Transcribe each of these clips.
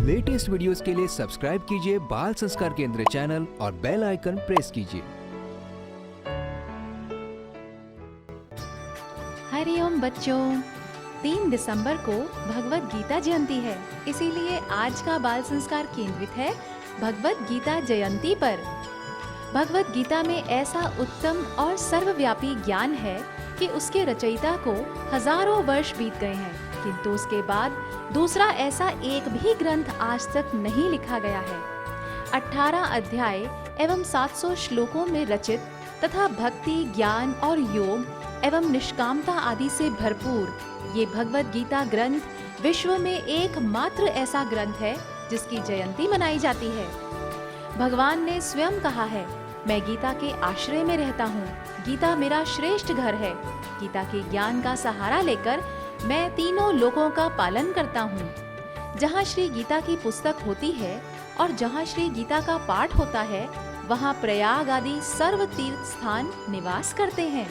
Latest videos के लिए subscribe कीजिए बाल संस्कार केंद्र चैनल और बेल आइकन प्रेस कीजिए। हरिओम बच्चों, 3 दिसंबर को भगवत गीता जयंती है, इसीलिए आज का बाल संस्कार केंद्रित है भगवत गीता जयंती पर। भगवत गीता में ऐसा उत्तम और सर्वव्यापी ज्ञान है कि उसके रचयिता को हजारों वर्ष बीत गए हैं, किंतु उसके बाद दूसरा ऐसा एक भी ग्रंथ आज तक नहीं लिखा गया है। 18 अध्याय एवं 700 श्लोकों में रचित तथा भक्ति, ज्ञान और योग एवं निष्कामता आदि से भरपूर ये भगवत गीता ग्रंथ विश्व में एकमात्र ऐसा ग्रंथ है जिसकी जयंती मनाई जाती है। भगवान ने स्वयं कहा है, मैं गीता के आश्रय में रहता हूँ, गीता मेरा श्रेष्ठ घर है। गीता के ज्ञान का सहारा लेकर मैं तीनों लोकों का पालन करता हूँ। जहाँ श्री गीता की पुस्तक होती है और जहाँ श्री गीता का पाठ होता है, वहाँ प्रयाग आदि सर्व तीर्थ स्थान निवास करते हैं।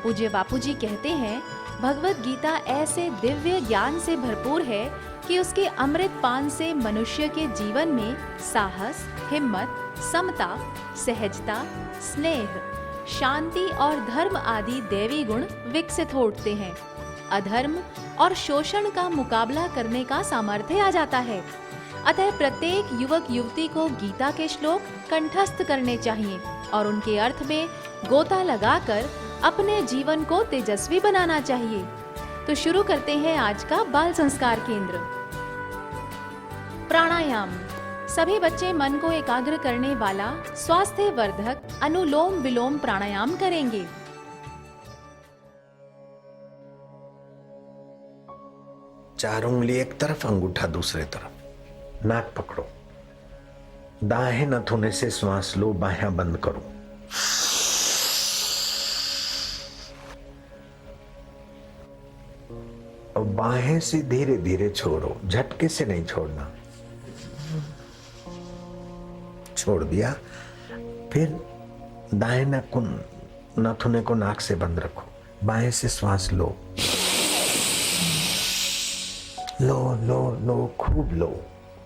पूज्य बापूजी कहते हैं, भगवत गीता ऐसे दिव्य ज्ञान से भरपूर है कि उसके अमृत पान से मनुष्य के जीवन में साहस, हिम्मत, समता, सहजता, स्नेह, शांति और धर्म आदि दैवी गुण विकसित हो उठते हैं। अधर्म और शोषण का मुकाबला करने का सामर्थ्य आ जाता है। अतः प्रत्येक युवक युवती को गीता के श्लोक कंठस्थ करने चाहिए और उनके अर्थ में गोता लगाकर अपने जीवन को तेजस्वी बनाना चाहिए। तो शुरू करते हैं आज का बाल संस्कार केंद्र। प्राणायाम। सभी बच्चे मन को एकाग्र करने वाला स्वास्थ्य वर्धक अनुलोम विलोम प्राणायाम करेंगे। चार उंगली एक तरफ, अंगूठा दूसरे तरफ, नाक पकड़ो, दाहिने नथुने से श्वास लो, बाहें बंद करो। और बाहें से धीरे धीरे छोड़ो, झटके से नहीं छोड़ना। छोड़ दिया, फिर दाहिने नथुने को नाक से बंद रखो, बाएं से श्वास लो, लो लो लो, खूब लो,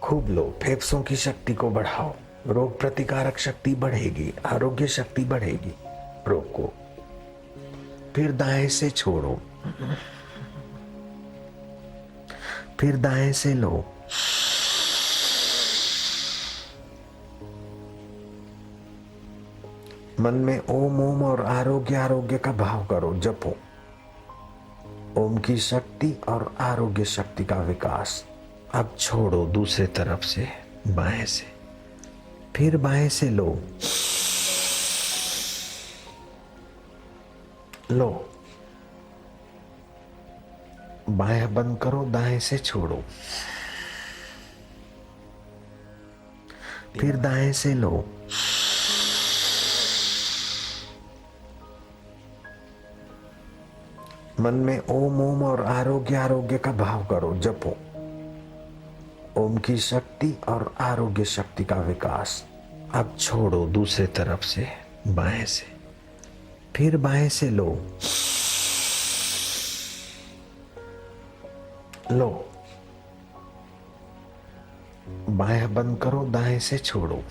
खूब लो। फेफड़ों की शक्ति को बढ़ाओ, रोग प्रतिकारक शक्ति बढ़ेगी, आरोग्य शक्ति बढ़ेगी। रोको, फिर दाएं से छोड़ो, फिर दाएं से लो, मन में ओम ओम और आरोग्य आरोग्य का भाव करो, जपो। ओम की शक्ति और आरोग्य शक्ति का विकास। अब छोड़ो दूसरे तरफ से, बाएं से, फिर बाएं से लो, लो, बाएं बंद करो, दाएं से छोड़ो, फिर दाएं से लो, मन में ओम ओम और आरोग्य आरोग्य का भाव करो, जपो। ओम की शक्ति और आरोग्य शक्ति का विकास। अब छोड़ो दूसरे तरफ से, बाएं से, फिर बाएं से लो, लो, बाएं बंद करो, दाएं से छोड़ो,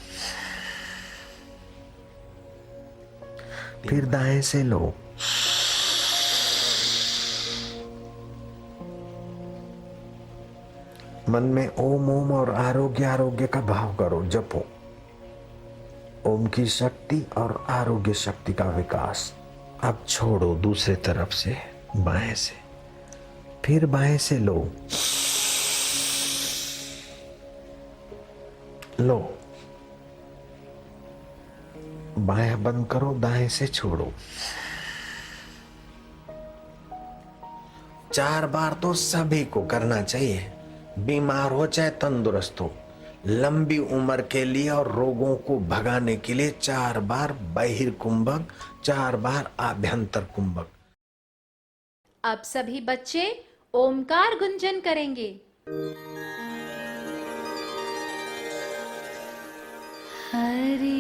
फिर दाएं से लो, मन में ओम ओम और आरोग्य आरोग्य का भाव करो, जपो। ओम की शक्ति और आरोग्य शक्ति का विकास। अब छोड़ो दूसरे तरफ से, बाएं से, फिर बाएं से लो, लो, बाएं बंद करो, दाएं से छोड़ो। 4 बार तो सभी को करना चाहिए, बीमार हो चाहे तंदुरुस्त हो। लंबी उम्र के लिए और रोगों को भगाने के लिए 4 बार बहिर्कुंभक, 4 बार आभ्यंतर कुंभक। अब सभी बच्चे ओमकार गुंजन करेंगे। हरि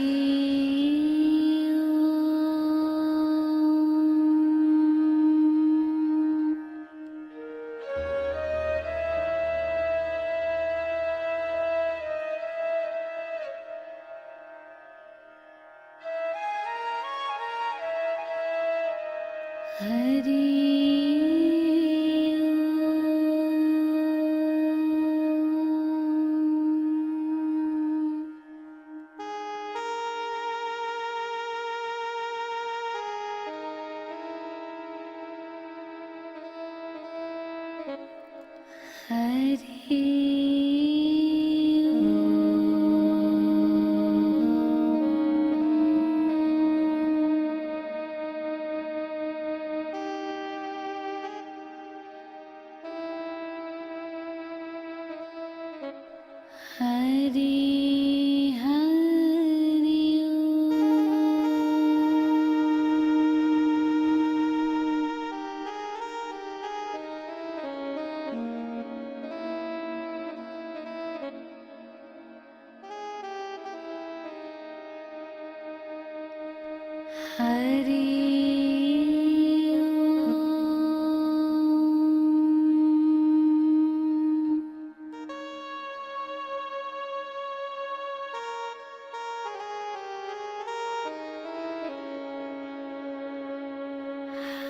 हरि हरि हरि हरि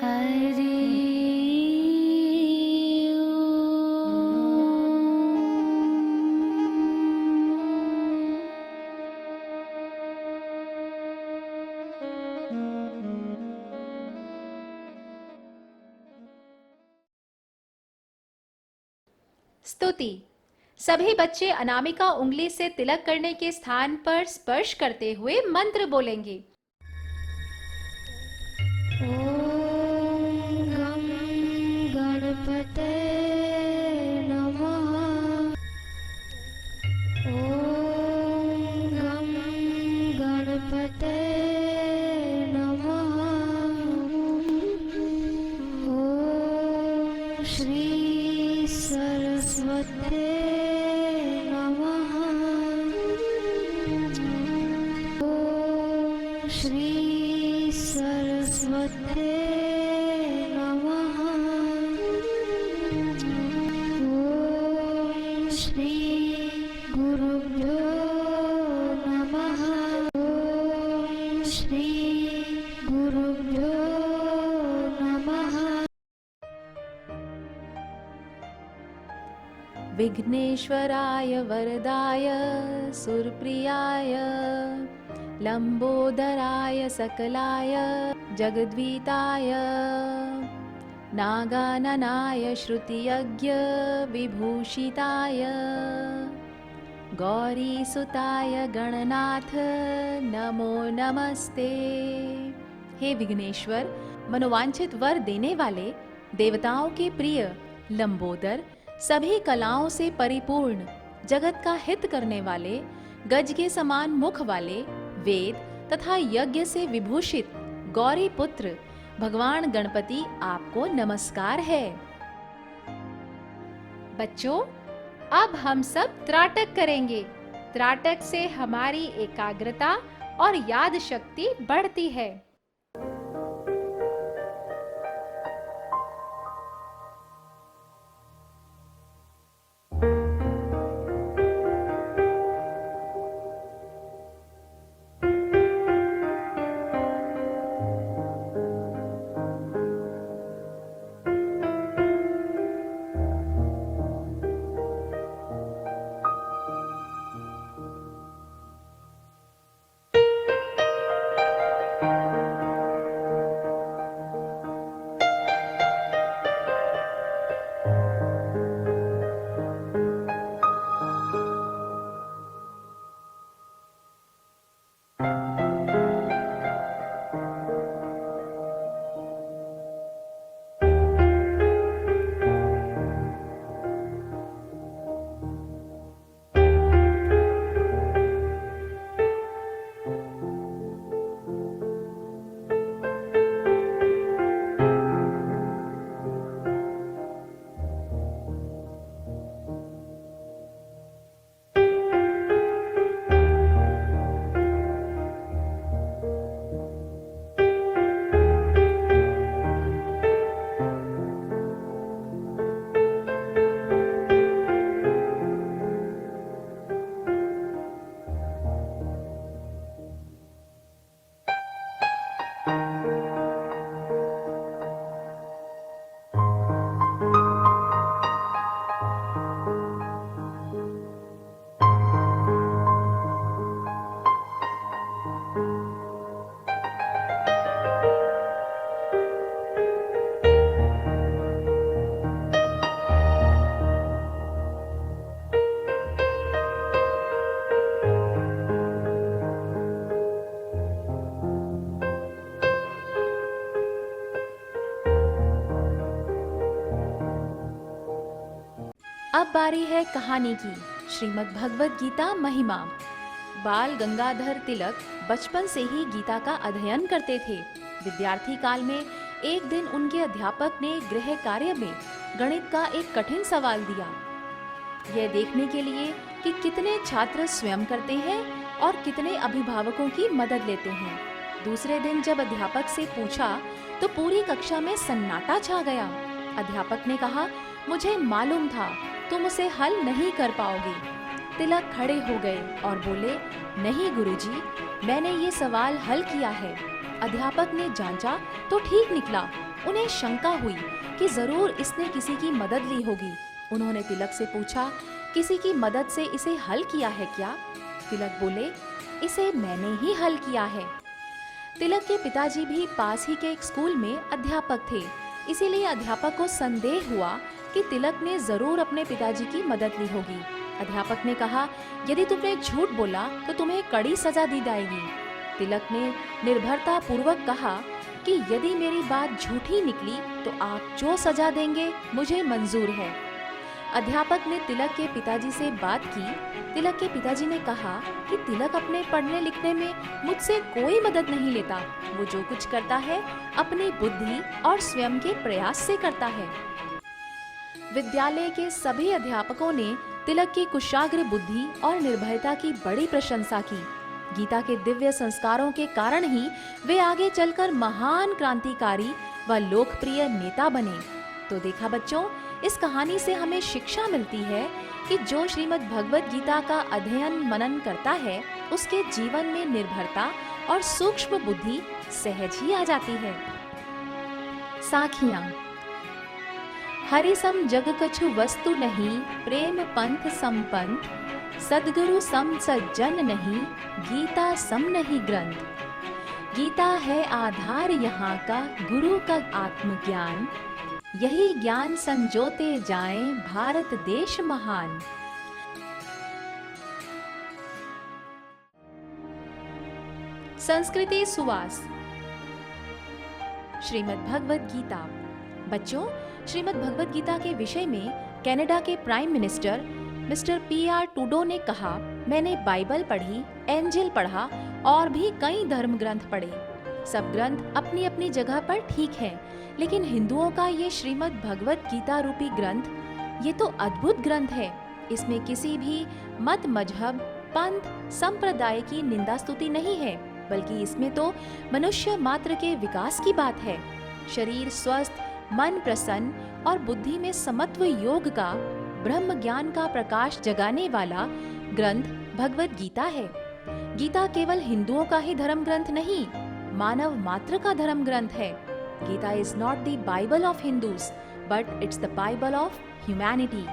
हरि स्तुति। सभी बच्चे अनामिका उंगली से तिलक करने के स्थान पर स्पर्श करते हुए मंत्र बोलेंगे। ओम गं गणपते नमः। ओम गं गणपते नमः। ओम श्री सरस्वते नमः। ओम श्री सरस्वते नमः। ओम श्री गुरुभ्यो नमः। ओम श्री गुरुभ्यो नमः। विघ्नेश्वराय वरदाय सुरप्रियाय लंबोदराय सकलाय जगद्वीताय नागाननाय श्रुतियज्ञ विभूषिताय गौरीसुताय गणनाथ नमो नमस्ते। हे विघ्नेश्वर, मनोवांछित वर देने वाले, देवताओं के प्रिय लंबोदर, सभी कलाओं से परिपूर्ण, जगत का हित करने वाले, गज के समान मुख वाले, वेद तथा यज्ञ से विभूषित गौरी पुत्र भगवान गणपति, आपको नमस्कार है। बच्चों, अब हम सब त्राटक करेंगे। त्राटक से हमारी एकाग्रता और याद शक्ति बढ़ती है। बारी है कहानी की। श्रीमद् भगवत गीता महिमा। बाल गंगाधर तिलक बचपन से ही गीता का अध्ययन करते थे। विद्यार्थी काल में एक दिन उनके अध्यापक ने गृह कार्य में गणित का एक कठिन सवाल दिया। यह देखने के लिए कि कितने छात्र स्वयं करते हैं और कितने अभिभावकों की मदद लेते हैं। दूसरे दिन जब अध्यापक से पूछा तो पूरी कक्षा में सन्नाटा छा गया। अध्यापक ने कहा, मुझे मालूम था तुम उसे हल नहीं कर पाओगे। तिलक खड़े हो गए और बोले, नहीं गुरुजी, मैंने ये सवाल हल किया है। अध्यापक ने जांचा तो ठीक निकला। उन्हें शंका हुई कि जरूर इसने किसी की मदद ली होगी। उन्होंने तिलक से पूछा, किसी की मदद से इसे हल किया है क्या? तिलक बोले, इसे मैंने ही हल किया है। तिलक के पिताजी भी पास ही के एक स्कूल में अध्यापक थे, इसीलिए अध्यापक को संदेह हुआ कि तिलक ने जरूर अपने पिताजी की मदद ली होगी। अध्यापक ने कहा, यदि तुमने झूठ बोला तो तुम्हें कड़ी सजा दी जाएगी। तिलक ने निर्भरता पूर्वक कहा कि यदि मेरी बात झूठी निकली तो आप जो सजा देंगे मुझे मंजूर है। अध्यापक ने तिलक के पिताजी से बात की। तिलक के पिताजी ने कहा कि तिलक अपने पढ़ने लिखने में मुझसे कोई मदद नहीं लेता। वो जो कुछ करता है अपनी बुद्धि और स्वयं के प्रयास से करता है। विद्यालय के सभी अध्यापकों ने तिलक की कुशाग्र बुद्धि और निर्भयता की बड़ी प्रशंसा की। गीता के दिव्य संस्कारों के कारण ही वे आगे चलकर महान क्रांतिकारी व लोकप्रिय नेता बने। तो देखा बच्चों, इस कहानी से हमें शिक्षा मिलती है कि जो श्रीमद् भगवत गीता का अध्ययन मनन करता है उसके जीवन में निर्भरता और सूक्ष्म बुद्धि सहज ही आ जाती है। साखियां। हरि सम जग कछु वस्तु नहीं, प्रेम पंथ संपंथ, सद्गुरु सम सज्जन नहीं, गीता सम नहीं ग्रंथ। गीता है आधार यहाँ का, गुरु का आत्मज्ञान, यही ज्ञान संजोते जाएं भारत देश महान। संस्कृति सुवास। श्रीमद् भगवत गीता। बच्चों, श्रीमद् भगवत गीता के विषय में कनाडा के प्राइम मिनिस्टर मिस्टर PR टूडो ने कहा, मैंने बाइबल पढ़ी, एंजिल पढ़ा और भी कई धर्म ग्रंथ पढ़े। सब ग्रंथ अपनी अपनी जगह पर ठीक हैं, लेकिन हिंदुओं का ये श्रीमद् भगवत गीता रूपी ग्रंथ, ये तो अद्भुत ग्रंथ है। इसमें किसी भी मत, मजहब, पंथ, संप्रदाय की निंदा स्तुति नहीं है, बल्कि इसमें तो मनुष्य मात्र के विकास की बात है। शरीर स्वस्थ, मन प्रसन्न और बुद्धि में समत्व योग का, ब्रह्म ज्ञान का प्रकाश जगाने वाला ग्रंथ भगवत गीता है। गीता केवल हिंदुओं का ही धर्म ग्रंथ नहीं, मानव मात्र का धर्म ग्रंथ है। Gita is not the Bible of Hindus, but it's the Bible of humanity.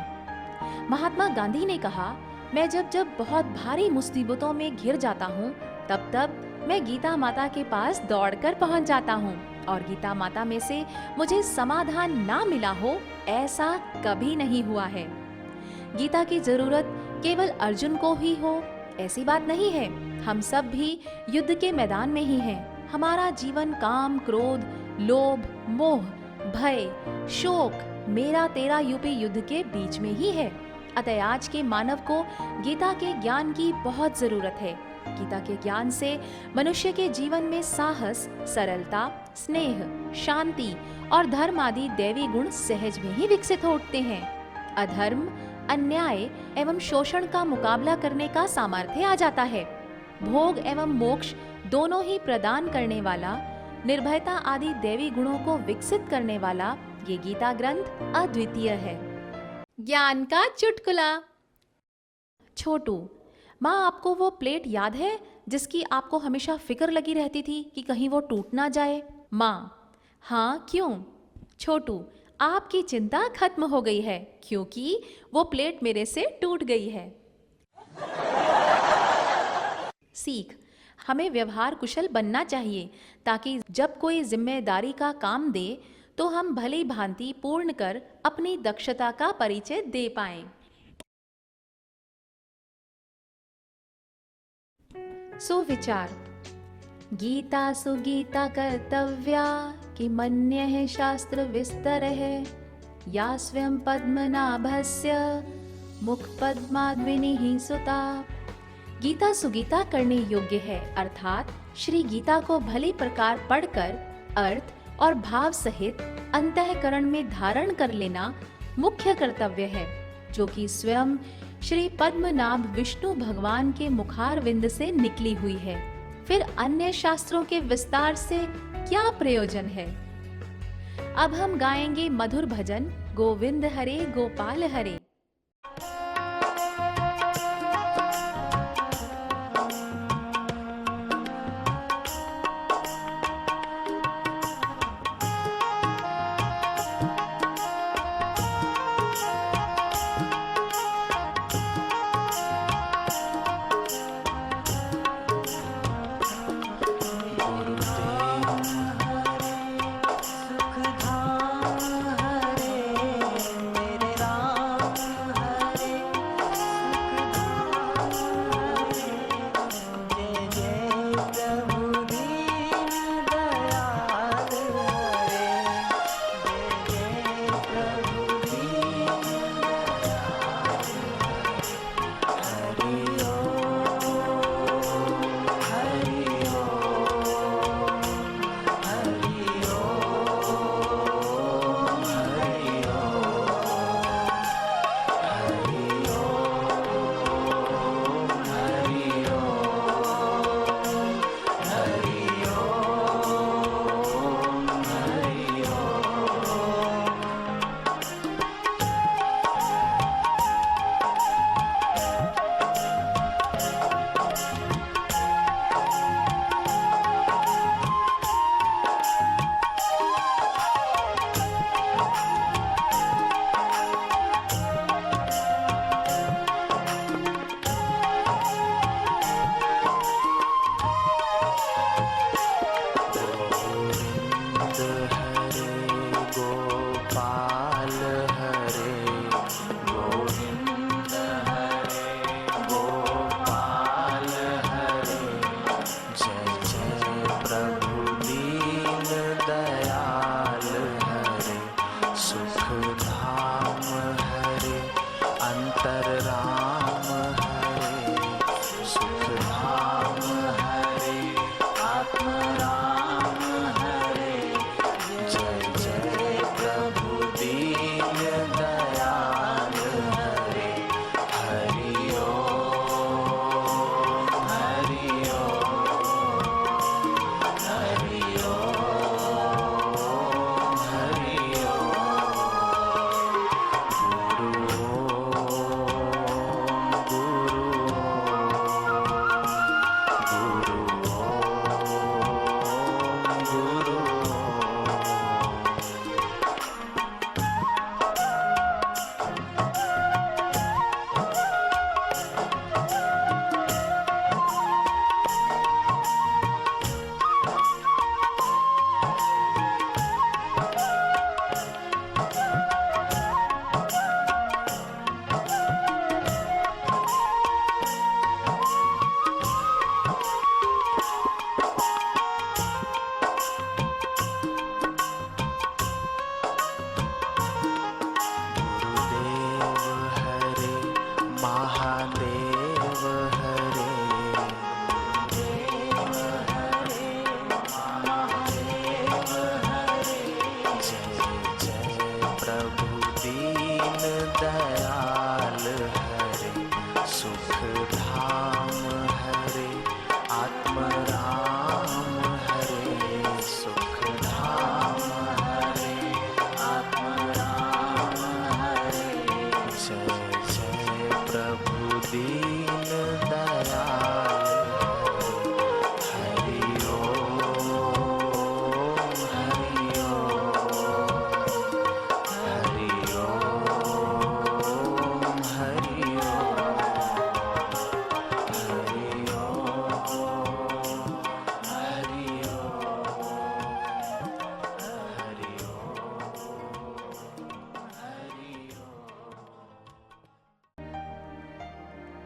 Mahatma Gandhi ने कहा, मैं जब जब बहुत भारी मुसीबतों में घिर जाता हूँ, तब तब मैं गीता माता के पास दौड़कर पहुँच जाता हूँ, और गीता माता में से मुझे समाधान ना मिला हो, ऐसा कभी नहीं हुआ है। गीता की जरूरत केवल अर्जुन को ही हो, ऐसी बात नहीं है। हम सब भी युद्ध के मैदान में ही हैं। हमारा जीवन काम, क्रोध, लोभ, मोह, भय, शोक, मेरा तेरा यूपी युद्ध के बीच में ही है। अतः आज के मानव को गीता के ज्ञान की बहुत जरूरत है। गीता के ज्ञान से मनुष्य के जीवन में साहस, सरलता, स्नेह, शांति और धर्म आदि दैवी गुण सहज में ही विकसित हो उठते हैं। अधर्म, अन्याय एवं शोषण का मुकाबला करने का सामर्थ्य आ जाता है। भोग एवं मोक्ष दोनों ही प्रदान करने वाला, निर्भयता आदि दैवी गुणों को विकसित करने वाला ये गीता ग्रंथ अद्वितीय है। ज्ञान का चुटकुला। छोटू, माँ, आपको वो प्लेट याद है जिसकी आपको हमेशा फिक्र लगी रहती थी कि कहीं वो टूट ना जाए? माँ, हाँ, क्यों? छोटू, आपकी चिंता खत्म हो गई है क्योंकि वो प्लेट मेरे से टूट गई है। सीख। हमें व्यवहार कुशल बनना चाहिए ताकि जब कोई जिम्मेदारी का काम दे तो हम भली भांति पूर्ण कर अपनी दक्षता का परिचय दे पाएं। सुविचार। गीता सुगीता कर्तव्या कि मन्यः शास्त्र विस्तर है, या स्वयं पद्मनाभस्य मुख पद्माद्विनी ही सुता। गीता सुगीता करने योग्य है, अर्थात श्री गीता को भली प्रकार पढ़कर अर्थ और भाव सहित अंतःकरण में धारण कर लेना मुख्य कर्तव्य है, जो कि स्वयं श्री पद्मनाभ विष्णु भगवान के मुखारविंद से निकली हुई है। फिर अन्य शास्त्रों के विस्तार से क्या प्रयोजन है। अब हम गाएंगे मधुर भजन गोविंद हरे गोपाल हरे।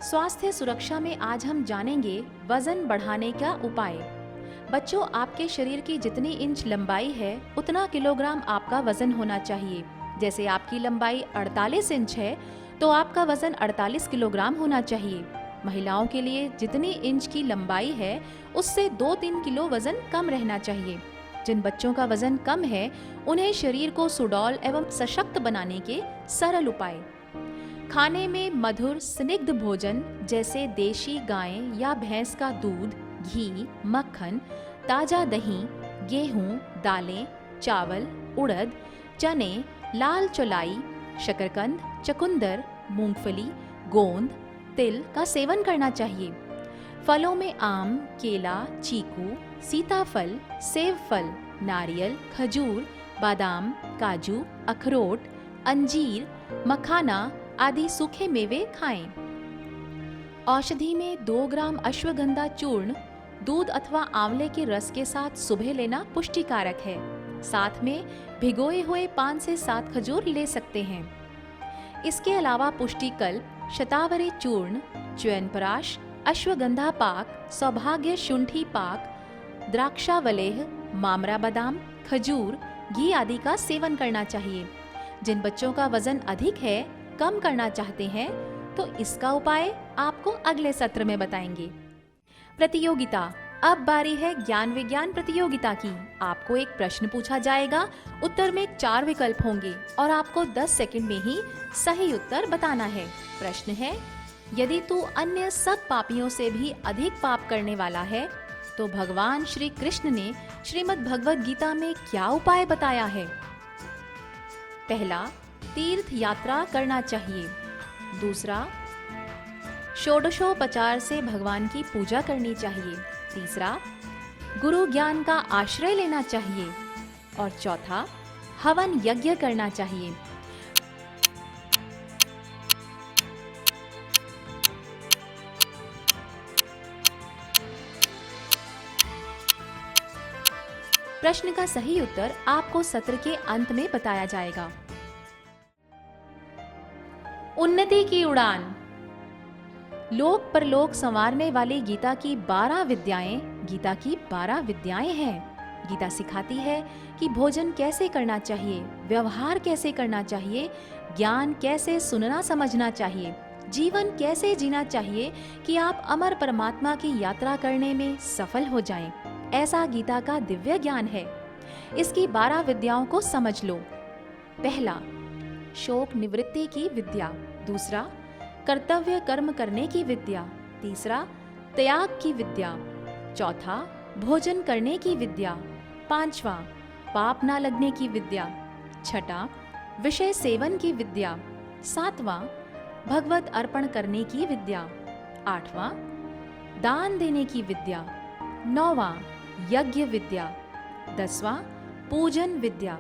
स्वास्थ्य सुरक्षा में आज हम जानेंगे वजन बढ़ाने का उपाय। बच्चों, आपके शरीर की जितनी इंच लंबाई है उतना किलोग्राम आपका वजन होना चाहिए। जैसे आपकी लंबाई 48 इंच है तो आपका वजन 48 किलोग्राम होना चाहिए। महिलाओं के लिए जितनी इंच की लंबाई है उससे 2-3 किलो वजन कम रहना चाहिए। जिन बच्चों का वजन कम है उन्हें शरीर को सुडौल एवं सशक्त बनाने के सरल उपाय। खाने में मधुर स्निग्ध भोजन जैसे देशी गाय या भैंस का दूध, घी, मक्खन, ताजा दही, गेहूं, दालें, चावल, उड़द, चने, लाल चौलाई, शकरकंद, चुकंदर, मूंगफली, गोंद, तिल का सेवन करना चाहिए। फलों में आम, केला, चीकू, सीताफल, सेब फल, नारियल, खजूर, बादाम, काजू, अखरोट, अंजीर, मखाना आदि सूखे मेवे खाएं। औषधि में 2 ग्राम अश्वगंधा चूर्ण दूध अथवा आंवले के रस के साथ सुबह लेना पुष्टिकारक है। साथ में भिगोए हुए 5 से 7 खजूर ले सकते हैं। इसके अलावा पुष्टिकल्प, शतावरी चूर्ण, च्यवनप्राश, अश्वगंधा पाक, सौभाग्य शुंठी पाक, द्राक्षावलेह, मामरा बादाम, खजूर, घी आदि का सेवन करना चाहिए। जिन बच्चों का वजन अधिक है, कम करना चाहते हैं, तो इसका उपाय आपको अगले सत्र में बताएंगे। प्रतियोगिता। अब बारी है ज्ञान विज्ञान प्रतियोगिता की। आपको एक प्रश्न पूछा जाएगा, उत्तर में 4 विकल्प होंगे और आपको 10 सेकंड में ही सही उत्तर बताना है। प्रश्न है, यदि तू अन्य सब पापियों से भी अधिक पाप करने वाला है तो भगवान श्री कृष्ण ने श्रीमद् भगवद गीता में क्या उपाय बताया है? पहला, तीर्थ यात्रा करना चाहिए। दूसरा, षोडशोपचार से भगवान की पूजा करनी चाहिए। तीसरा, गुरु ज्ञान का आश्रय लेना चाहिए। और चौथा, हवन यज्ञ करना चाहिए। प्रश्न का सही उत्तर आपको सत्र के अंत में बताया जाएगा। उन्नति की उड़ान। लोक परलोक संवारने वाली गीता की 12 विद्याएं हैं। गीता सिखाती है कि भोजन कैसे करना चाहिए, व्यवहार कैसे करना चाहिए, ज्ञान कैसे सुनना समझना चाहिए, जीवन कैसे जीना चाहिए कि आप अमर परमात्मा की यात्रा करने में सफल हो जाएं। ऐसा गीता का दिव्य ज्ञान है। इसकी 12 विद्याओं को समझ लो। पहला, शोक निवृत्ति की विद्या। दूसरा, कर्तव्य कर्म करने की विद्या। तीसरा, त्याग की विद्या। चौथा, भोजन करने की विद्या। पांचवा, पाप ना लगने की विद्या। छठा, विषय सेवन की विद्या। सातवां, भगवत अर्पण करने की विद्या। आठवां, दान देने की विद्या। नौवां, यज्ञ विद्या। 10वां, पूजन विद्या।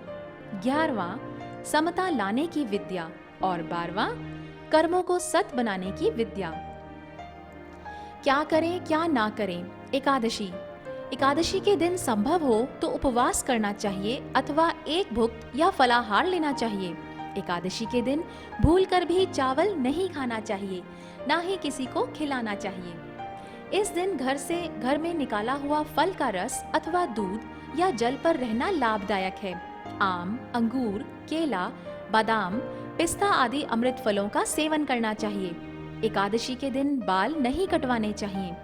11वां, समता लाने की विद्या। और 12वां, कर्मों को सत बनाने की विद्या। क्या करें क्या ना करें? एकादशी। एकादशी के दिन संभव हो तो उपवास करना चाहिए अथवा एक भुक्त या फलाहार लेना चाहिए। एकादशी के दिन भूलकर भी चावल नहीं खाना चाहिए, ना ही किसी को खिलाना चाहिए। इस दिन घर में निकाला हुआ फल का रस अथवा दूध या जल पर रहना लाभदायक है। आम, अंगूर, केला, बादाम, पिस्ता आदि अमृत फलों का सेवन करना चाहिए। एकादशी के दिन बाल नहीं कटवाने चाहिए।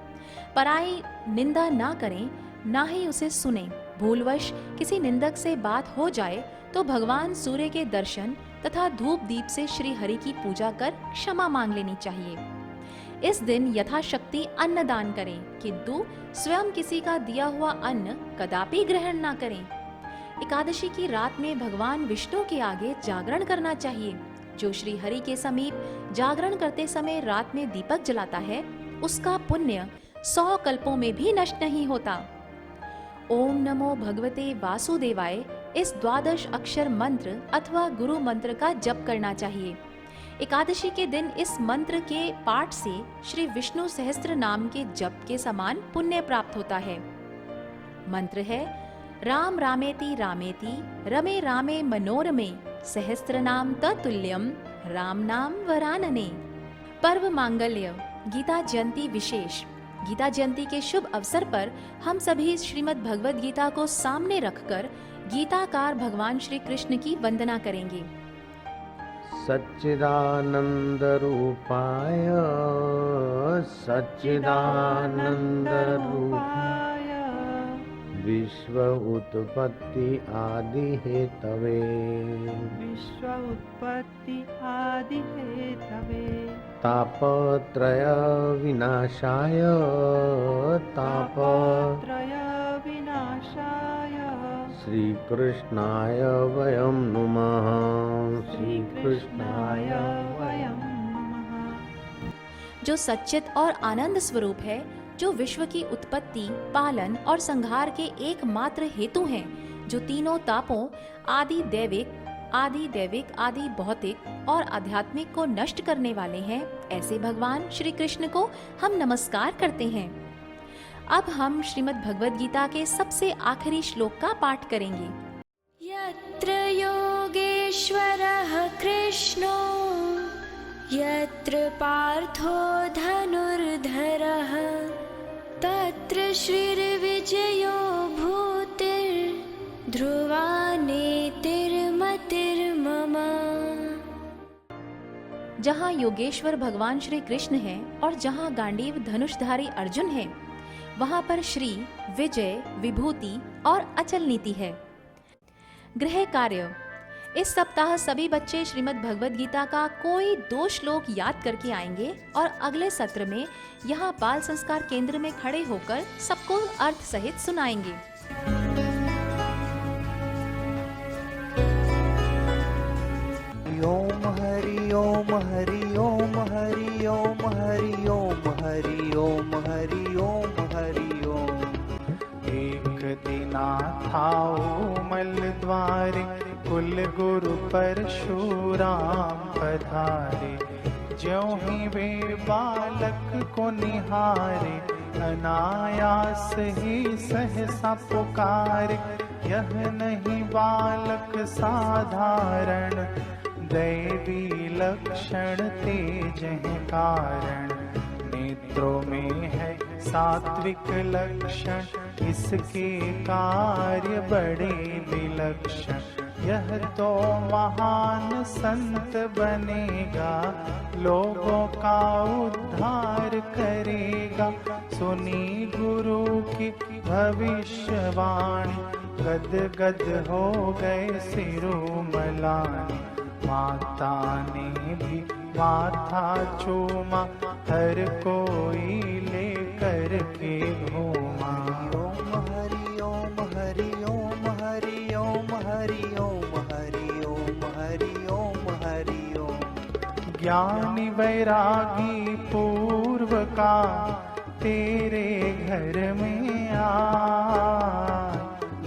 पराई निंदा ना करें, ना ही उसे सुने। भूलवश किसी निंदक से बात हो जाए तो भगवान सूर्य के दर्शन तथा धूप दीप से श्री हरि की पूजा कर क्षमा मांग लेनी चाहिए। इस दिन यथाशक्ति अन्न दान करें, किंतु स्वयं किसी का दिया हुआ अन्न कदापि ग्रहण ना करें। एकादशी की रात में भगवान विष्णु के आगे जागरण करना चाहिए। जो श्री हरि के समीप जागरण करते समय रात में दीपक जलाता है, उसका पुण्य 100 कल्पों में भी नष्ट नहीं होता। ओम नमो भगवते वासुदेवाय इस 12 अक्षर मंत्र अथवा गुरु मंत्र का जप करना चाहिए। एकादशी के दिन इस मंत्र के पाठ से श्री विष्णु सहस्त्र नाम के जप के समान पुण्य प्राप्त होता है। मंत्र है, राम रामेति रामेति रमे रामे मनोरमे सहस्त्र नाम ततुल्यम राम नाम वरानने। पर्व मांगल्य। गीता जयंती विशेष। गीता जयंती के शुभ अवसर पर हम सभी श्रीमद् भगवद गीता को सामने रखकर गीताकार भगवान श्री कृष्ण की वंदना करेंगे। सच्चिदानंद रूपाय सच्चिदानंद रूपाय विश्व उत्पत्ति आदि हेतवे विश्व उत्पत्ति आदि हेतवे तापत्रय विनाशाय तापत्रय विनाशाय श्री कृष्णाय वयं नमः श्री कृष्णाय वयं नमः। जो सच्चित और आनंद स्वरूप है, जो विश्व की उत्पत्ति, पालन और संहार के एकमात्र हेतु हैं, जो तीनों तापों आदि दैविक, आदि भौतिक और आध्यात्मिक को नष्ट करने वाले हैं, ऐसे भगवान श्री कृष्ण को हम नमस्कार करते हैं। अब हम श्रीमद् भगवद गीता के सबसे आखिरी श्लोक का पाठ करेंगे। यत्र योगेश्वरः कृष्णो यत्र पार्थो धनुर्धरः तत्र श्रीर्विजयो भूतिर्ध्रुवा नेतिर्मतिर्मम। जहाँ योगेश्वर भगवान श्री कृष्ण हैं और जहाँ गांडीव धनुषधारी अर्जुन हैं, वहाँ पर श्री, विजय, विभूति और अचल नीति है। गृह कार्य। इस सप्ताह सभी बच्चे श्रीमद् भगवद गीता का कोई 2 श्लोक याद करके आएंगे और अगले सत्र में यहाँ बाल संस्कार केंद्र में खड़े होकर सबको अर्थ सहित सुनाएंगे। ओम हरि ओम हरि ओम हरि ओम हरि ओम हरि ओम हरि ओम हरि ओम। एक दिना थाओ मल द्वारे कुल गुरु परशुराम पधारे। ज्यों ही वे बालक को निहारे अनायास ही सहसा पुकारे। यह नहीं बालक साधारण दैवी लक्षण तेज है कारण। नेत्रों में है सात्विक लक्षण इसके कार्य बड़े विलक्षण। यह तो महान संत बनेगा लोगों का उद्धार करेगा। सुनी गुरु की भविष्यवाणी गद गद हो गए सिरोमलानी। माता ने भी माथा चूमा हर कोई लेकर के घूमा। ओम हरि ओम हरि ओम हरि ओम हरि ओम हरि ओम हरि ओम हरि ओम। ज्ञानी वैरागी पूर्व का तेरे घर में आ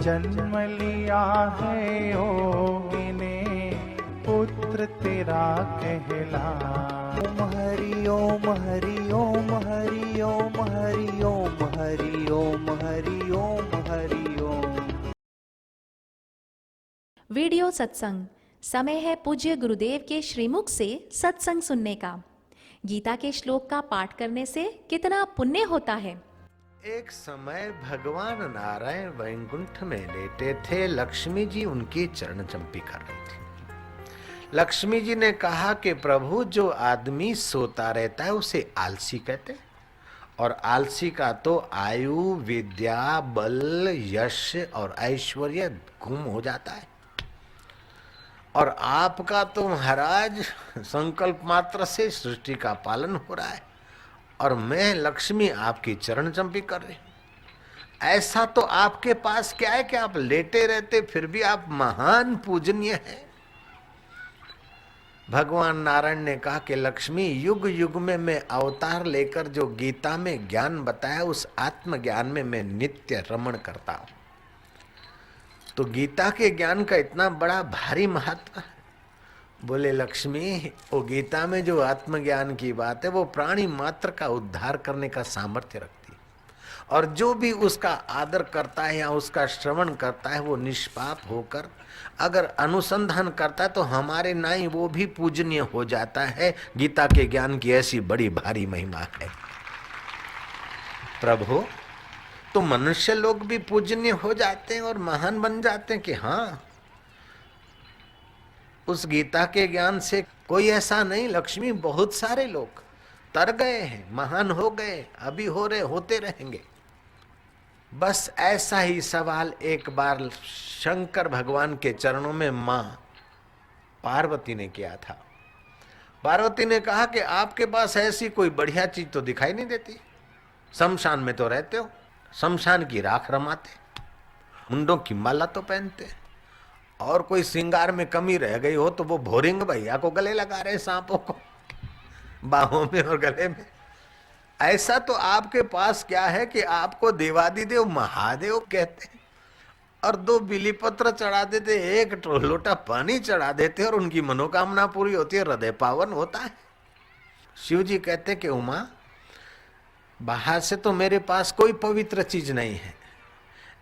जन्म लिया है योगी ने पुत्र तेरा कहला। ओम हरि ओम हरि ओम हरि ओम हरि ओम हरि ओम हरि ओम हरि ओम। वीडियो सत्संग। समय है पूज्य गुरुदेव के श्रीमुख से सत्संग सुनने का। गीता के श्लोक का पाठ करने से कितना पुण्य होता है। एक समय भगवान नारायण वैकुंठ में लेटे थे। लक्ष्मी जी उनकी चरण चंपी कर रही थी। लक्ष्मी जी ने कहा कि प्रभु, जो आदमी सोता रहता है उसे आलसी कहते हैं, और आलसी का तो आयु, विद्या, बल, यश और ऐश्वर्य गुम हो जाता है। और आपका तो महाराज संकल्प मात्र से सृष्टि का पालन हो रहा है, और मैं लक्ष्मी आपकी चरण चंपी कर रही हूं। ऐसा तो आपके पास क्या है कि आप लेटे रहते फिर भी आप महान पूजनीय हैं। भगवान नारायण ने कहा कि लक्ष्मी, युग युग में मैं अवतार लेकर जो गीता में ज्ञान बताया उस आत्मज्ञान में मैं नित्य रमण करता हूं। तो गीता के ज्ञान का इतना बड़ा भारी महत्व है। बोले लक्ष्मी, वो गीता में जो आत्मज्ञान की बात है वो प्राणी मात्र का उद्धार करने का सामर्थ्य रखती है, और जो भी उसका आदर करता है या उसका श्रवण करता है वो निष्पाप होकर अगर अनुसंधान करता है तो हमारे नाई वो भी पूजनीय हो जाता है। गीता के ज्ञान की ऐसी बड़ी भारी महिमा है। प्रभु, तो मनुष्य लोग भी पूजनीय हो जाते हैं और महान बन जाते हैं कि हाँ, उस गीता के ज्ञान से कोई ऐसा नहीं, लक्ष्मी बहुत सारे लोग तर गए हैं, महान हो गए, अभी हो रहे, होते रहेंगे। बस ऐसा ही सवाल एक बार शंकर भगवान के चरणों में मां पार्वती ने किया था। पार्वती ने कहा कि आपके पास ऐसी कोई बढ़िया चीज तो दिखाई नहीं देती, शमशान में तो रहते हो, शमशान की राख रमाते, मुंडों की माला तो पहनते, और कोई श्रृंगार में कमी रह गई हो तो वो भोरिंग भैया को गले लगा रहे, सांपों को बाहों में और गले में। ऐसा तो आपके पास क्या है कि आपको देवादिदेव महादेव कहते हैं, और 2 बिलीपत्र चढ़ा देते, 1 लोटा पानी चढ़ा देते और उनकी मनोकामना पूरी होती है, हृदय पावन होता है। शिव जी कहते कि उमा, बाहर से तो मेरे पास कोई पवित्र चीज नहीं है,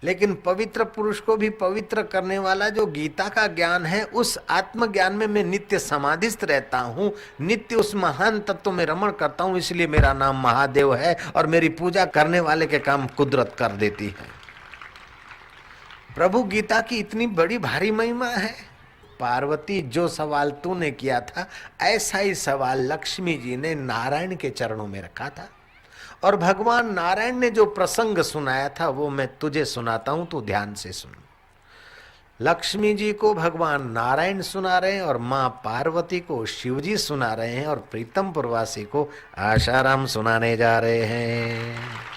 लेकिन पवित्र पुरुष को भी पवित्र करने वाला जो गीता का ज्ञान है, उस आत्मज्ञान में मैं नित्य समाधिस्थ रहता हूँ, नित्य उस महान तत्व में रमण करता हूँ, इसलिए मेरा नाम महादेव है और मेरी पूजा करने वाले के काम कुदरत कर देती है। प्रभु गीता की इतनी बड़ी भारी महिमा है। पार्वती, जो सवाल तूने किया था ऐसा ही सवाल लक्ष्मी जी ने नारायण के चरणों में रखा था, और भगवान नारायण ने जो प्रसंग सुनाया था वो मैं तुझे सुनाता हूं, तू ध्यान से सुन। लक्ष्मी जी को भगवान नारायण सुना रहे हैं और मां पार्वती को शिव जी सुना रहे हैं, और प्रीतम पुरवासी को आशाराम सुनाने जा रहे हैं।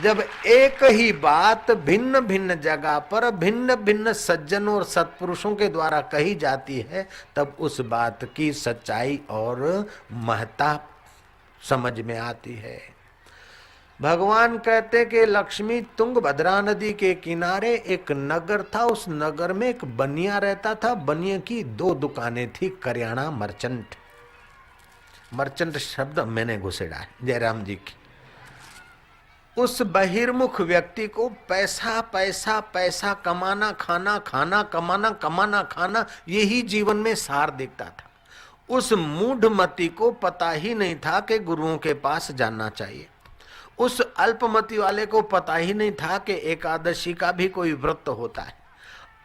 जब एक ही बात भिन्न भिन्न जगह पर भिन्न भिन्न सज्जनों और सत्पुरुषों के द्वारा कही जाती है, तब उस बात की सच्चाई और महत्ता समझ में आती है। भगवान कहते कि लक्ष्मी, तुंगभद्रा नदी के किनारे एक नगर था, उस नगर में एक बनिया रहता था। बनिया की 2 दुकानें थी, करियाना मर्चेंट। मर्चेंट शब्द मैंने घुसेड़ा है जयराम जी की। उस बहिर्मुख व्यक्ति को पैसा पैसा पैसा, कमाना खाना, खाना कमाना, कमाना खाना, यही जीवन में सार दिखता था। उस मूढ़मती को पता ही नहीं था कि गुरुओं के पास जाना चाहिए। उस अल्पमति वाले को पता ही नहीं था कि एकादशी का भी कोई व्रत होता है।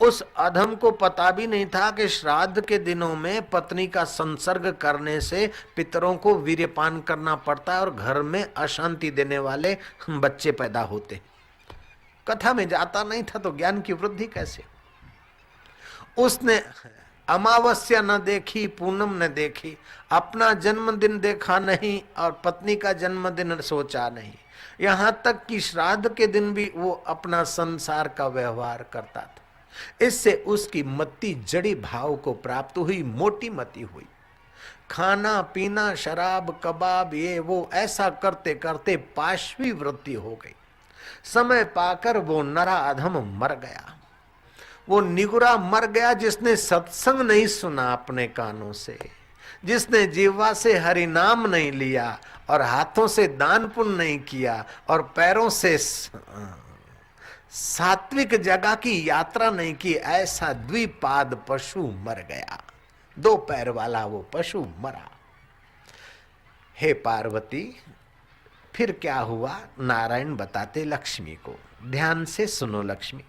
उस अधम को पता भी नहीं था कि श्राद्ध के दिनों में पत्नी का संसर्ग करने से पितरों को वीर्यपान करना पड़ता है और घर में अशांति देने वाले बच्चे पैदा होते। कथा में जाता नहीं था तो ज्ञान की वृद्धि कैसे? उसने अमावस्या न देखी, पूनम न देखी, अपना जन्मदिन देखा नहीं और पत्नी का जन्मदिन सोचा नहीं, यहाँ तक कि श्राद्ध के दिन भी वो अपना संसार का व्यवहार करता था। इससे उसकी मति जड़ी भाव को प्राप्त हुई, मोटी मति हुई। खाना पीना, शराब कबाब, ये वो ऐसा करते करते पाशवी वृत्ति हो गई। समय पाकर वो नरा अधम मर गया। वो निगुरा मर गया जिसने सत्संग नहीं सुना अपने कानों से, जिसने जीवा से हरि नाम नहीं लिया और हाथों से दान पुण्य नहीं किया और पैरों से सात्विक जगह की यात्रा नहीं की। ऐसा द्विपाद पशु मर गया, 2 पैर वाला वो पशु मरा। हे पार्वती, फिर क्या हुआ? नारायण बताते लक्ष्मी को, ध्यान से सुनो लक्ष्मी।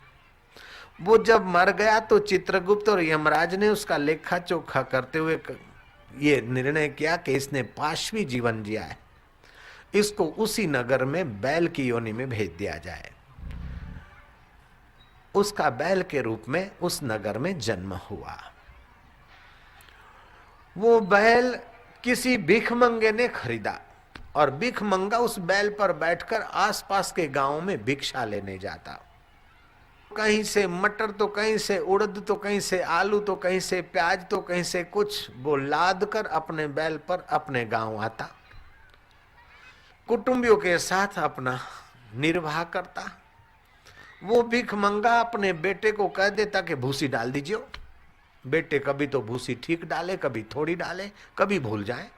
वो जब मर गया तो चित्रगुप्त और यमराज ने उसका लेखा चोखा करते हुए ये निर्णय किया कि इसने पाशवी जीवन जिया है, इसको उसी नगर में बैल की योनि में भेज दिया जाए। उसका बैल के रूप में उस नगर में जन्म हुआ। वो बैल किसी भिखमंगे ने खरीदा और भिखमंगा उस बैल पर बैठकर आसपास के गांवों में भिक्षा लेने जाता। कहीं से मटर तो कहीं से उड़द तो कहीं से आलू तो कहीं से प्याज तो कहीं से कुछ, वो लाद कर अपने बैल पर अपने गांव आता, कुटुंबियों के साथ अपना निर्वाह करता। वो भिखमंगा अपने बेटे को कह देता कि भूसी डाल दीजिए। बेटे कभी तो भूसी ठीक डाले, कभी थोड़ी डाले, कभी भूल जाए।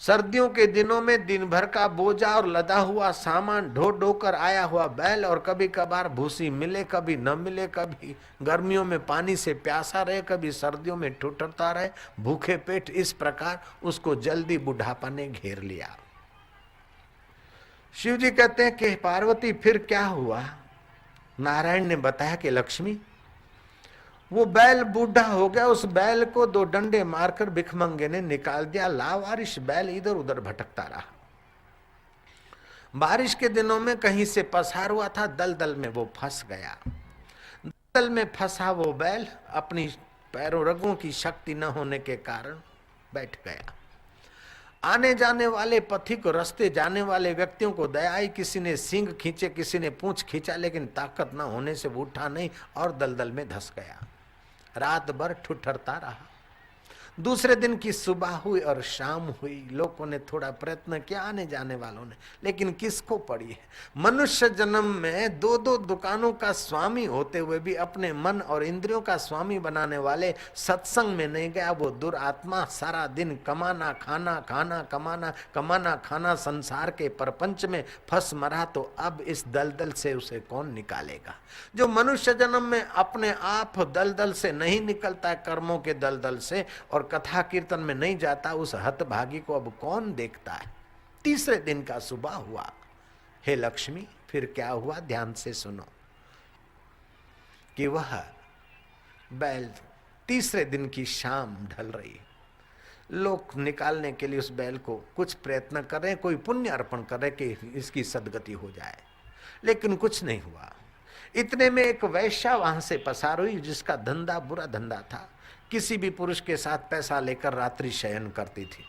सर्दियों के दिनों में दिन भर का बोझा और लदा हुआ सामान ढो ढो कर आया हुआ बैल, और कभी कभार भूसी मिले कभी न मिले, कभी गर्मियों में पानी से प्यासा रहे, कभी सर्दियों में ठुठरता रहे, भूखे पेट। इस प्रकार उसको जल्दी बुढ़ापा ने घेर लिया। शिव जी कहते हैं कि पार्वती फिर क्या हुआ? नारायण ने बताया कि लक्ष्मी, वो बैल बूढ़ा हो गया, उस बैल को 2 डंडे मारकर भिखमंगे ने निकाल दिया। लावारिश बैल इधर उधर भटकता रहा। बारिश के दिनों में कहीं से पसार हुआ था, दलदल में वो फंस गया। दलदल में फंसा वो बैल अपनी पैरों रगों की शक्ति न होने के कारण बैठ गया। आने जाने वाले पथिक, रास्ते जाने वाले व्यक्तियों को दया आई, किसी ने सींग खींचे, किसी ने पूंछ खींचा, लेकिन ताकत न होने से वो उठा नहीं और दलदल में धंस गया। रात भर ठुठरता रहा। दूसरे दिन की सुबह हुई और शाम हुई। लोगों ने थोड़ा प्रयत्न किया, आने जाने वालों ने, लेकिन किसको पड़ी है? मनुष्य जन्म में 2-2 दुकानों का स्वामी होते हुए भी अपने मन और इंद्रियों का स्वामी बनाने वाले सत्संग में नहीं गया। वो दुरात्मा सारा दिन कमाना खाना, खाना कमाना, कमाना खाना, संसार के परपंच में फंस मरा। तो अब इस दलदल से उसे कौन निकालेगा? जो मनुष्य जन्म में अपने आप दलदल से नहीं निकलता है, कर्मों के दलदल से, और कथा कीर्तन में नहीं जाता, उस हतभागी को अब कौन देखता है? तीसरे दिन का सुबह हुआ। हे लक्ष्मी, फिर क्या हुआ? ध्यान से सुनो कि वह बैल तीसरे दिन की शाम ढल रही। लोग निकालने के लिए उस बैल को कुछ प्रयत्न कर रहे हैं, कोई पुण्य अर्पण कर रहे कि इसकी सदगति हो जाए, लेकिन कुछ नहीं हुआ। इतने में एक वैश्या वहां से पसार हुई, जिसका धंधा बुरा धंधा था। किसी भी पुरुष के साथ पैसा लेकर रात्रि शयन करती थी।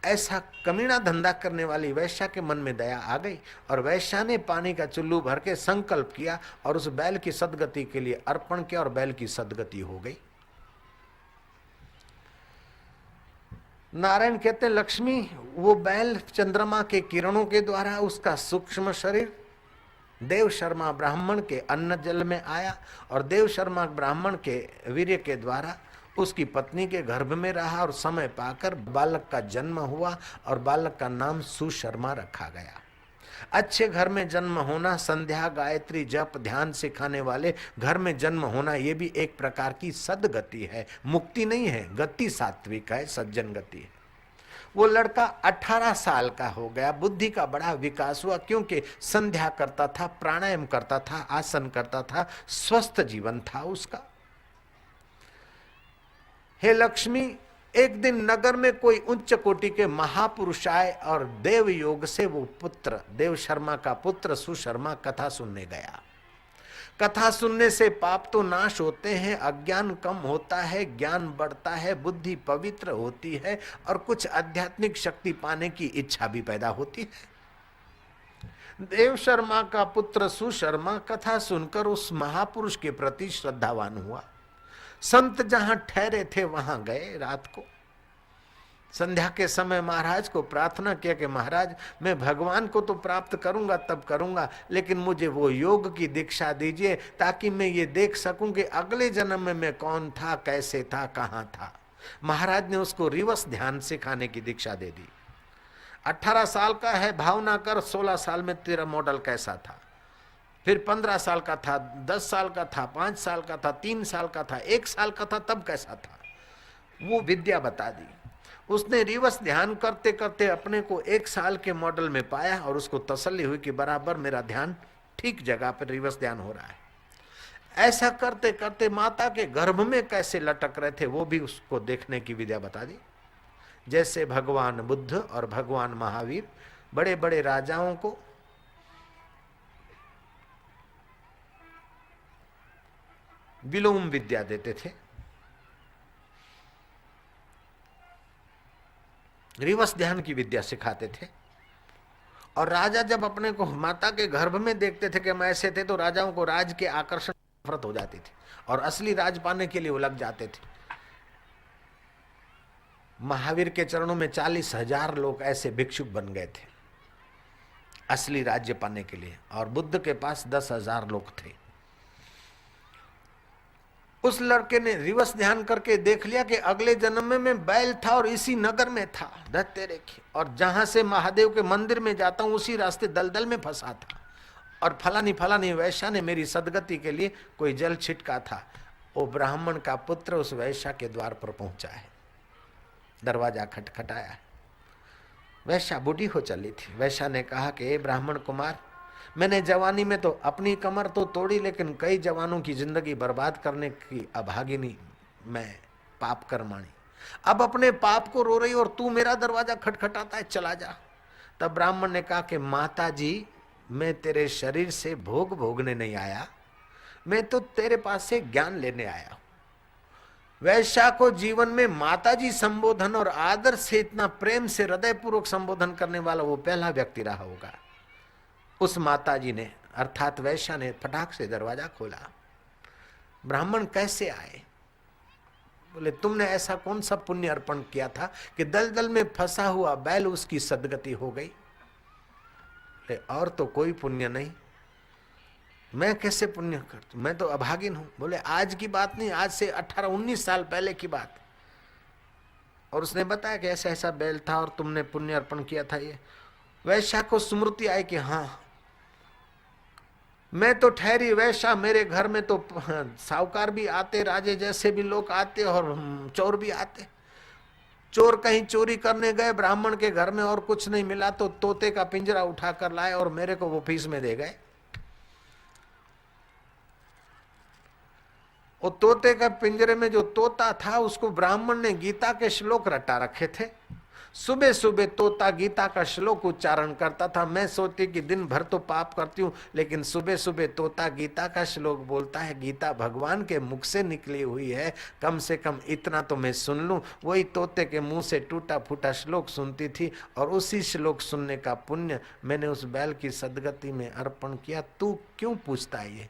ऐसा कमीना धंधा करने वाली वैश्या के मन में दया आ गई और वैश्या ने पानी का चुल्लू भर के संकल्प किया और उस बैल की सदगति के लिए अर्पण किया और बैल की सदगति हो गई। नारायण कहते हैं, लक्ष्मी, वो बैल चंद्रमा के किरणों के द्वारा उसका सूक्ष्म शरीर देव शर्मा ब्राह्मण के अन्न जल में आया और देव शर्मा ब्राह्मण के वीर्य के द्वारा उसकी पत्नी के गर्भ में रहा और समय पाकर बालक का जन्म हुआ और बालक का नाम सुशर्मा रखा गया। अच्छे घर में जन्म होना, संध्या गायत्री जप ध्यान सिखाने वाले घर में जन्म होना, ये भी एक प्रकार की सदगति है। मुक्ति नहीं है, गति सात्विक है, सज्जन गति है। वो लड़का 18 साल का हो गया, बुद्धि का बड़ा विकास हुआ, क्योंकि संध्या करता था, प्राणायाम करता था, आसन करता था, स्वस्थ जीवन था उसका। हे लक्ष्मी, एक दिन नगर में कोई उच्च कोटि के महापुरुष आए और देव योग से वो पुत्र, देव शर्मा का पुत्र सुशर्मा कथा सुनने गया। कथा सुनने से पाप तो नाश होते हैं, अज्ञान कम होता है, ज्ञान बढ़ता है, बुद्धि पवित्र होती है और कुछ आध्यात्मिक शक्ति पाने की इच्छा भी पैदा होती है। देव शर्मा का पुत्र सुशर्मा कथा सुनकर उस महापुरुष के प्रति श्रद्धावान हुआ। संत जहां ठहरे थे वहां गए। रात को संध्या के समय महाराज को प्रार्थना किया कि महाराज, मैं भगवान को तो प्राप्त करूंगा तब करूंगा, लेकिन मुझे वो योग की दीक्षा दीजिए ताकि मैं ये देख सकूं कि अगले जन्म में मैं कौन था, कैसे था, कहां था। महाराज ने उसको रिवर्स ध्यान सिखाने की दीक्षा दे दी। 18 साल का है, भावना कर 16 साल में तेरा मॉडल कैसा था, फिर 15 साल का था, 10 साल का था, 5 साल का था, 3 साल का था, 1 साल का था, तब कैसा था। वो विद्या बता दी। उसने रिवर्स ध्यान करते करते अपने को 1 साल के मॉडल में पाया और उसको तसल्ली हुई कि बराबर मेरा ध्यान ठीक जगह पर रिवर्स ध्यान हो रहा है। ऐसा करते करते माता के गर्भ में कैसे लटक रहे थे वो भी उसको देखने की विद्या बता दी। जैसे भगवान बुद्ध और भगवान महावीर बड़े बड़े राजाओं को विलोम विद्या देते थे, रिवर्स ध्यान की विद्या सिखाते थे। और राजा जब अपने को माता के गर्भ में देखते थे कि हम ऐसे थे, तो राजाओं को राज के आकर्षण नफरत हो जाती थी और असली राज पाने के लिए वो लग जाते थे। महावीर के चरणों में 40,000 लोग ऐसे भिक्षुक बन गए थे असली राज्य पाने के लिए, और बुद्ध के पास 10,000 लोग थे। उस लड़के ने रिवर्स ध्यान करके देख लिया कि अगले जन्म में मैं बैल था और इसी नगर में था, धत्ते रेखी, और जहां से महादेव के मंदिर में जाता हूं उसी रास्ते दलदल में फंसा था, और फलानी फलानी वैश्या ने मेरी सदगति के लिए कोई जल छिटका था। वो ब्राह्मण का पुत्र उस वैश्या के द्वार पर पहुंचा है, दरवाजा खटखटाया है। वैश्या बूढ़ी हो चली थी। वैश्या ने कहा कि हे ब्राह्मण कुमार, मैंने जवानी में तो अपनी कमर तो तोड़ी, लेकिन कई जवानों की जिंदगी बर्बाद करने की अभागिनी मैं, पाप कर्माणी। अब अपने पाप को रो रही और तू मेरा दरवाजा खटखटाता है, चला जा। तब ब्राह्मण ने कहा कि माता जी, मैं तेरे शरीर से भोग भोगने नहीं आया, मैं तो तेरे पास से ज्ञान लेने आया हूं। वैश्या को जीवन में माताजी संबोधन और आदर से इतना प्रेम से हृदय पूर्वक संबोधन करने वाला वो पहला व्यक्ति रहा होगा। उस माताजी ने अर्थात वैश्या ने फटाक से दरवाजा खोला। ब्राह्मण कैसे आए? बोले तुमने ऐसा कौन सा पुण्य अर्पण किया था कि दलदल में फंसा हुआ बैल उसकी सदगति हो गई? बोले और तो कोई पुण्य नहीं, मैं कैसे पुण्य करता, मैं तो अभागिन हूं। बोले आज की बात नहीं, आज से 18-19 साल पहले की बात। और उसने बताया कि ऐसा ऐसा बैल था और तुमने पुण्य अर्पण किया था। ये वैश्या को स्मृति आई कि हाँ, मैं तो ठहरी वैश्या, मेरे घर में तो साहूकार भी आते, राजे जैसे भी लोग आते और चोर भी आते। चोर कहीं चोरी करने गए, ब्राह्मण के घर में और कुछ नहीं मिला तो तोते का पिंजरा उठा कर लाए और मेरे को वो फीस में दे गए। और तोते का पिंजरे में जो तोता था उसको ब्राह्मण ने गीता के श्लोक रटा रखे थे। सुबह सुबह तोता गीता का श्लोक उच्चारण करता था। मैं सोचती कि दिन भर तो पाप करती हूँ, लेकिन सुबह सुबह तोता गीता का श्लोक बोलता है, गीता भगवान के मुख से निकली हुई है, कम से कम इतना तो मैं सुन लूं। वही तोते के मुंह से टूटा फूटा श्लोक सुनती थी और उसी श्लोक सुनने का पुण्य मैंने उस बैल की सदगति में अर्पण किया। तू क्यों पूछता है ये?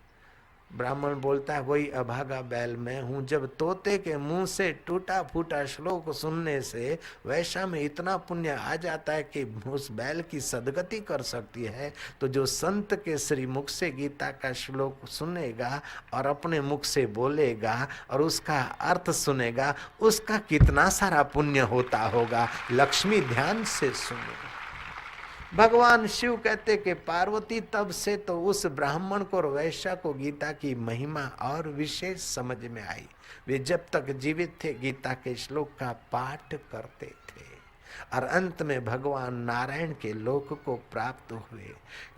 ब्राह्मण बोलता है वही अभागा बैल मैं हूं। जब तोते के मुंह से टूटा फूटा श्लोक सुनने से वैश्या में इतना पुण्य आ जाता है कि उस बैल की सदगति कर सकती है, तो जो संत के श्री मुख से गीता का श्लोक सुनेगा और अपने मुख से बोलेगा और उसका अर्थ सुनेगा, उसका कितना सारा पुण्य होता होगा। लक्ष्मी ध्यान से सुनो। भगवान शिव कहते कि पार्वती तब से तो उस ब्राह्मण को और वैश्या को गीता की महिमा और विशेष समझ में आई। वे जब तक जीवित थे गीता के श्लोक का पाठ करते थे और अंत में भगवान नारायण के लोक को प्राप्त हुए।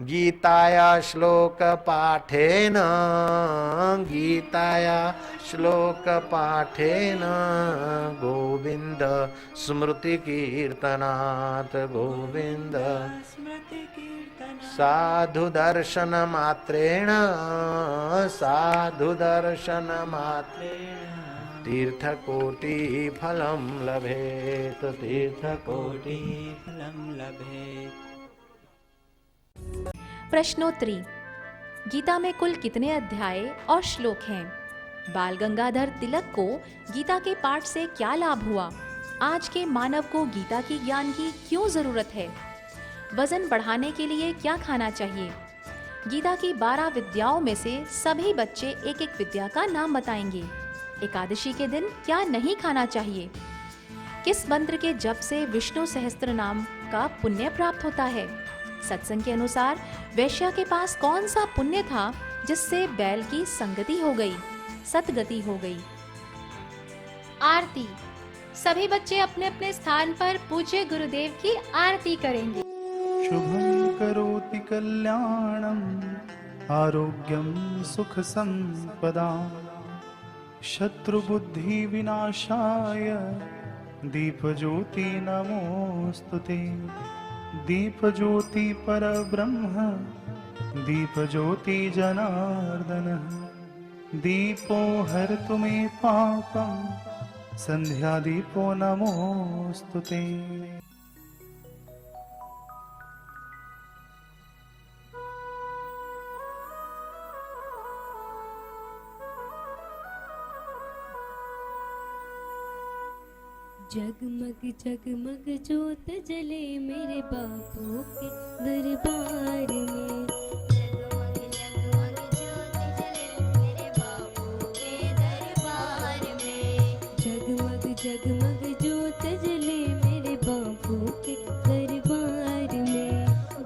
गीताया श्लोक पाठेन, गीताया श्लोक पाठेन गोविंद स्मृति कीर्तनात्, गोविंद स्मृति कीर्तन साधु दर्शन मात्रेण, साधु दर्शन मात्रेण तीर्थकोटि फलम लभेत, तीर्थकोटि फलं लभेत्। प्रश्नोत्तरी। गीता में कुल कितने अध्याय और श्लोक हैं? बाल गंगाधर तिलक को गीता के पाठ से क्या लाभ हुआ? आज के मानव को गीता की ज्ञान की क्यों जरूरत है? वजन बढ़ाने के लिए क्या खाना चाहिए? गीता की 12 विद्याओं में से सभी बच्चे एक एक विद्या का नाम बताएंगे। एकादशी के दिन क्या नहीं खाना चाहिए? किस मंत्र के जप से विष्णु सहस्त्र नाम का पुण्य प्राप्त होता है? सत्संग के अनुसार वैश्या के पास कौन सा पुण्य था जिससे बैल की संगति हो गई, सतगति हो गई? आरती। सभी बच्चे अपने अपने स्थान पर पूज्य गुरुदेव की आरती करेंगे। शुभं करोति कल्याणं आरोग्यं सुख संपदा शत्रुबुद्धि विनाशाय दीपज्योति नमोस्तुते। दीपज्योति परब्रह्म दीपज्योति जनार्दन दीपो हरतु मे पापं संध्या दीपो नमोस्तुते। जगमग जगमग ज्योत जले मेरे बापू के दरबार में। जगमग जगमग ज्योत जले मेरे बापू के दरबार में। जगमग जगमग ज्योत जले मेरे बापू के दरबार में।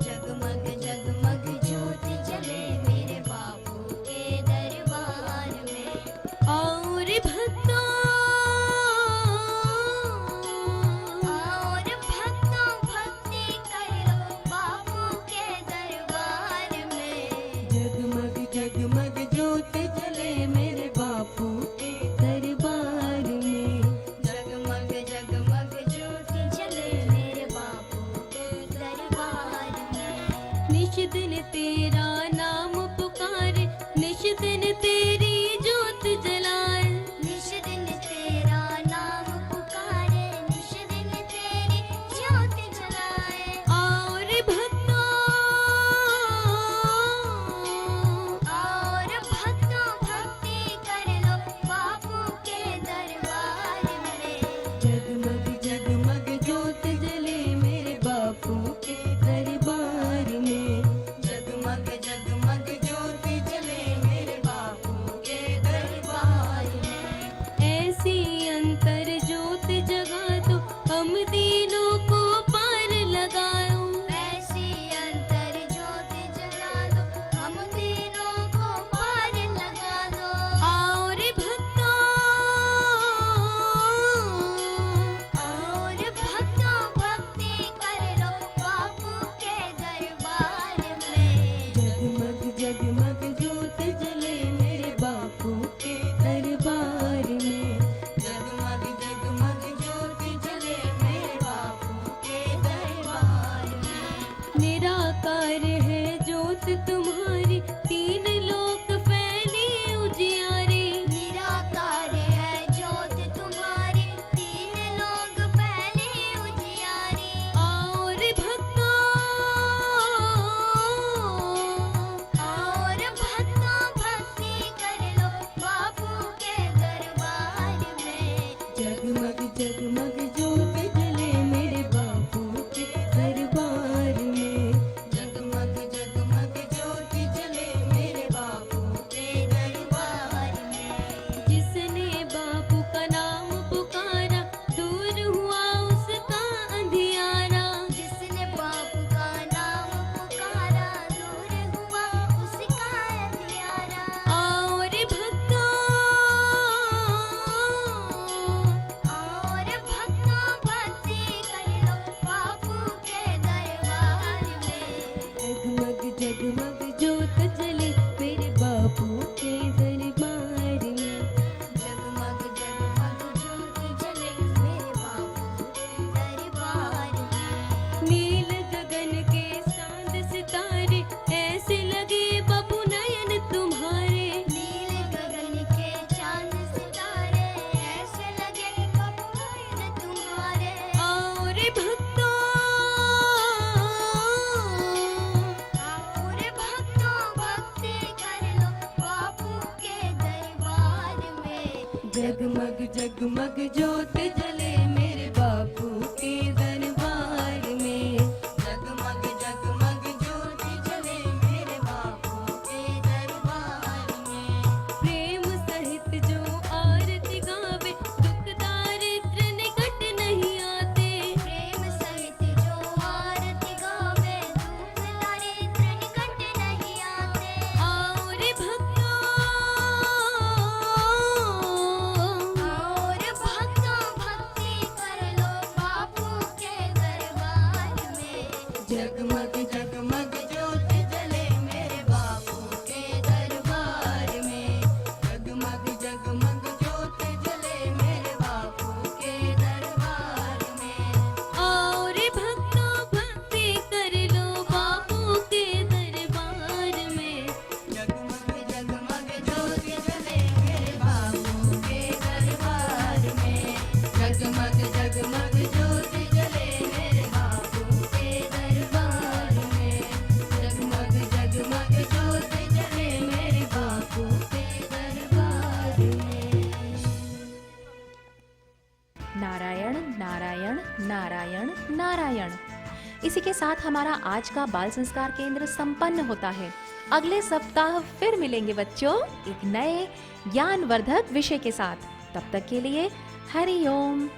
जगमग जगमग ज्योत जले मेरे बापू के दरबार में। और भक्तों भक्ति करो बापू के दरबार निश दिन तेरा नाम पुकारे, निश दिन तेरी ज्योत जलाए। निश दिन तेरा नाम पुकारे, निश दिन तेरी ज्योत जलाए। और भक्तों भक्ति कर लो बापू के दरबार में। जगमग जगमग ज्योत जले मेरे बापू के दरबार में। जगमग जगमग ज्योत जले मेरे बापू के दरबार में। ऐसी अंतर ज्योत जगा दो, हम तीनों को पार लगाओ। ऐसी अंतर ज्योत जगा दो, हम तीनों को पार लगा दो। और भक्तों भक्ति कर लो बापू के दरबार में। जगमग जगमग ज्योत जले मेरे बापू के दरबार में। जगमग जगमग ज्योत जले मेरे बापू के दरबार में। निराकार है ज्योत तुम्हारी, तीन लोक फैली उजियारी। निराकार है ज्योत तुम्हारी, तीन लोक फैली उजियारी। और भक्तों भक्ति कर लो बापू के दरबार में। जगमग जगमग ज्योत जले मेरे बापू के दरबार में। जगमग जगमग ज्योत जले मेरे बापू के दरबार में। जिसने बापू का नाम पुकारा, दूर हुआ उसका अंधियारा। जिसने बापू का नाम पुकारा, दूर हुआ उसका अंधियारा। और भक्तों भक्ति कर लो बापू के दरबार में। जगमग जगमग ज्योत जले मेरे बापू के दरबार में। जगमग जगमग ज्योत जले मेरे बापू के दरबार में। नील गगन के चांद सितारे, ऐसे लगे बापू नयन तुम्हारे। नील गगन के चांद सितारे, ऐसे लगे बापू नयन तुम्हारे। और भक्तों भक्ति कर लो बापू के दरबार में। जगमग जगमग ज्योत जले मेरे बापू के दरबार में। जगमग जगमग ज्योत जले मेरे बापू के दरबार में। प्रेम सहित जो आरती गावे, दुख दारिद्र निकट नहीं आते। प्रेम सहित जो आरती गावे, दुख दारिद्र निकट नहीं आते। और भक्तों भक्ति कर लो बापू के दरबार में। जगमग जगमग ज्योत जले मेरे बापू के दरबार में। जगमग जगमग ज्योत जले मेरे बापू के दरबार में। और भक्तों भक्ति कर लो बापू के दरबार में। जगमग जगमग ज्योत जले मेरे बापू के दरबार में। जगमग जगमग ज्योत जले मेरे बापू के दरबार में। जगमग जगमग ज्योत जले मेरे बापू के दरबार में। नारायण नारायण नारायण नारायण। इसी के साथ हमारा आज का बाल संस्कार केंद्र संपन्न होता है। अगले सप्ताह फिर मिलेंगे बच्चों एक नए ज्ञानवर्धक विषय के साथ। तब तक के लिए हरि ओम।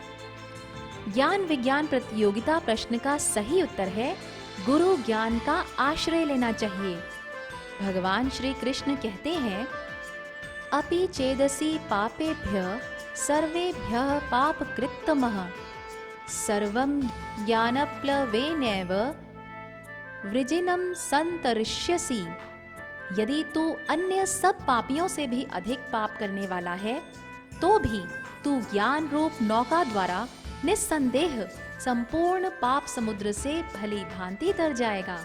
ज्ञान विज्ञान प्रतियोगिता प्रश्न का सही उत्तर है गुरु ज्ञान का आश्रय लेना चाहिए। भगवान श्री कृष्ण कहते हैं अपि चेदसि पापेभ्यः सर्वेभ्यः पापकृत्तमः सर्वं ज्ञानप्लवेनैव वृजिनं संतरिष्यसि। यदि तू अन्य सब पापियों से भी अधिक पाप करने वाला है तो भी तू ज्ञान रूप नौका द्वारा निस्संदेह संपूर्ण पाप समुद्र से भली भांति तर जाएगा।